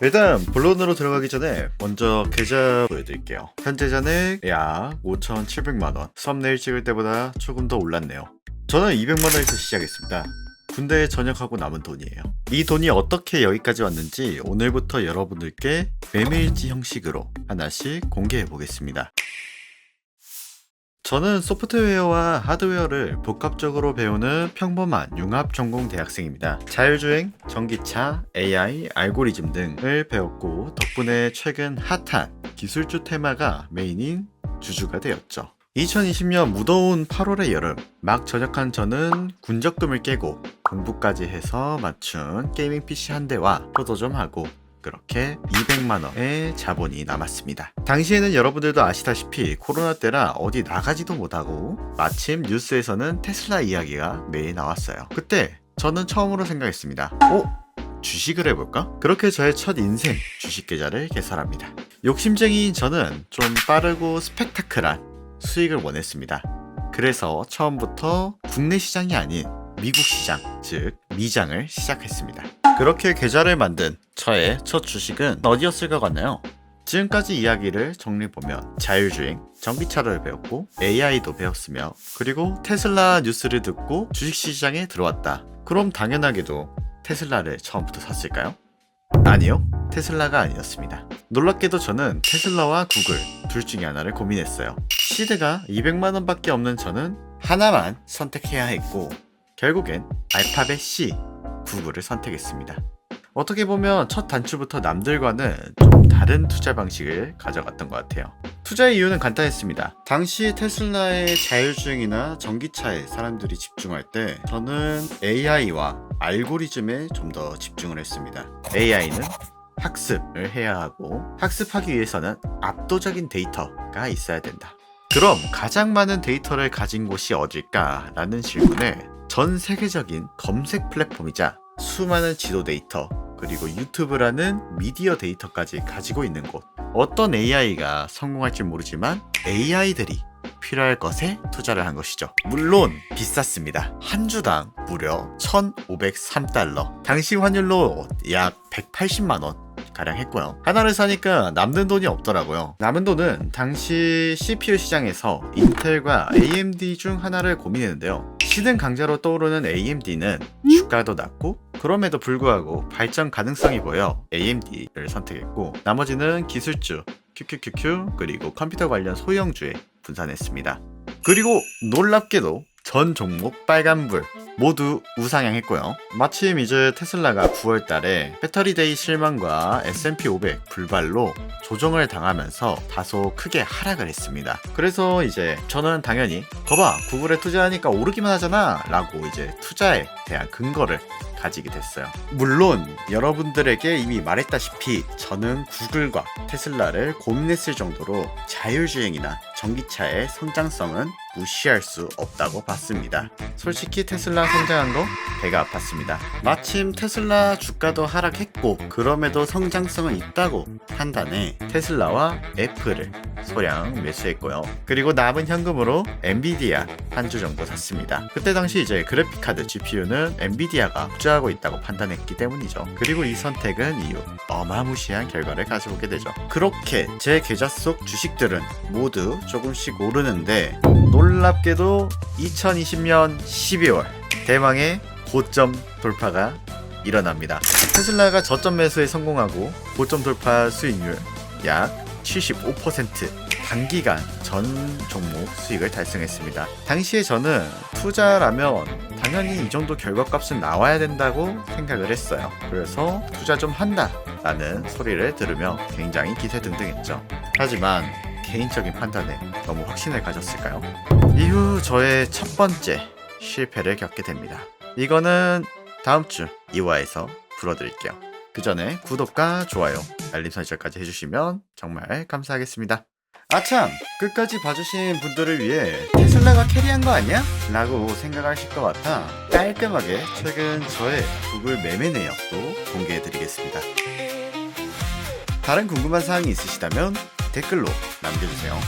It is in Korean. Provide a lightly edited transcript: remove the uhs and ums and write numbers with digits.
일단 본론으로 들어가기 전에 먼저 계좌 보여드릴게요. 현재 잔액 약 5,700만원. 썸네일 찍을 때보다 조금 더 올랐네요. 저는 200만원에서 시작했습니다. 군대에 전역하고 남은 돈이에요. 이 돈이 어떻게 여기까지 왔는지 오늘부터 여러분들께 매매일지 형식으로 하나씩 공개해 보겠습니다. 저는 소프트웨어와 하드웨어를 복합적으로 배우는 평범한 융합 전공 대학생입니다. 자율주행, 전기차, AI, 알고리즘 등을 배웠고 덕분에 최근 핫한 기술주 테마가 메인인 주주가 되었죠. 2020년 무더운 8월의 여름, 막 전역한 저는 군적금을 깨고 공부까지 해서 맞춘 게이밍 PC 한 대와 효도 좀 하고 그렇게 200만원의 자본이 남았습니다. 당시에는 여러분들도 아시다시피 코로나 때라 어디 나가지도 못하고 마침 뉴스에서는 테슬라 이야기가 매일 나왔어요. 그때 저는 처음으로 생각했습니다. 주식을 해볼까? 그렇게 저의 첫 인생 주식 계좌를 개설합니다. 욕심쟁이인 저는 좀 빠르고 스펙타클한 수익을 원했습니다. 그래서 처음부터 국내 시장이 아닌 미국 시장, 즉 미장을 시작했습니다. 그렇게 계좌를 만든 저의 첫 주식은 어디였을 것 같나요? 지금까지 이야기를 정리해보면 자율주행, 전기차를 배웠고 AI도 배웠으며 그리고 테슬라 뉴스를 듣고 주식시장에 들어왔다. 그럼 당연하게도 테슬라를 처음부터 샀을까요? 아니요, 테슬라가 아니었습니다. 놀랍게도 저는 테슬라와 구글 둘 중에 하나를 고민했어요. 시드가 200만원 밖에 없는 저는 하나만 선택해야 했고 결국엔 알파벳 C, 구글을 선택했습니다. 어떻게 보면 첫 단추부터 남들과는 좀 다른 투자 방식을 가져갔던 것 같아요. 투자의 이유는 간단했습니다. 당시 테슬라의 자율주행이나 전기차에 사람들이 집중할 때 저는 AI와 알고리즘에 좀 더 집중을 했습니다. AI는 학습을 해야 하고 학습하기 위해서는 압도적인 데이터가 있어야 된다. 그럼 가장 많은 데이터를 가진 곳이 어딜까라는 질문에 전 세계적인 검색 플랫폼이자 수많은 지도 데이터 그리고 유튜브라는 미디어 데이터까지 가지고 있는 곳. 어떤 AI가 성공할지 모르지만 AI들이 필요할 것에 투자를 한 것이죠. 물론 비쌌습니다. 한 주당 무려 1,503달러. 당시 환율로 약 180만원 가량 했고요. 하나를 사니까 남는 돈이 없더라고요. 남은 돈은 당시 CPU 시장에서 인텔과 AMD 중 하나를 고민했는데요. 시든 강자로 떠오르는 AMD는 주가도 낮고 그럼에도 불구하고 발전 가능성이 보여 AMD를 선택했고 나머지는 기술주, QQQQ 그리고 컴퓨터 관련 소형주에 분산했습니다. 그리고 놀랍게도 전 종목 빨간불 모두 우상향했고요. 마침 이제 테슬라가 9월달에 배터리데이 실망과 S&P 500 불발로 조정을 당하면서 다소 크게 하락을 했습니다. 그래서 이제 저는 당연히 거봐 구글에 투자하니까 오르기만 하잖아 라고 이제 투자에 대한 근거를 가지게 됐어요. 물론 여러분들에게 이미 말했다시피 저는 구글과 테슬라를 고민했을 정도로 자율주행이나 전기차의 성장성은 무시할 수 없다고 봤습니다. 솔직히 테슬라 성장한 거 배가 아팠습니다. 마침 테슬라 주가도 하락했고 그럼에도 성장성은 있다고 판단해 테슬라와 애플을 소량 매수했고요. 그리고 남은 현금으로 엔비디아 한 주 정도 샀습니다. 그때 당시 이제 그래픽카드 GPU는 엔비디아가 투자하고 있다고 판단했기 때문이죠. 그리고 이 선택은 이후 어마무시한 결과를 가져오게 되죠. 그렇게 제 계좌 속 주식들은 모두 조금씩 오르는데 놀랍게도 2020년 12월 대망의 고점 돌파가 일어납니다. 테슬라가 저점 매수에 성공하고 고점 돌파 수익률 약 75% 단기간 전 종목 수익을 달성했습니다. 당시에 저는 투자라면 당연히 이 정도 결과값은 나와야 된다고 생각을 했어요. 그래서 투자 좀 한다 라는 소리를 들으며 굉장히 기세등등했죠. 하지만 개인적인 판단에 너무 확신을 가졌을까요? 이후 저의 첫 번째 실패를 겪게 됩니다. 이거는 다음 주 2화에서 풀어드릴게요. 그 전에 구독과 좋아요, 알림 설정까지 해주시면 정말 감사하겠습니다. 아참! 끝까지 봐주신 분들을 위해 테슬라가 캐리한 거 아니야? 라고 생각하실 것 같아 깔끔하게 최근 저의 구글 매매 내역도 공개해드리겠습니다. 다른 궁금한 사항이 있으시다면 댓글로 남겨주세요.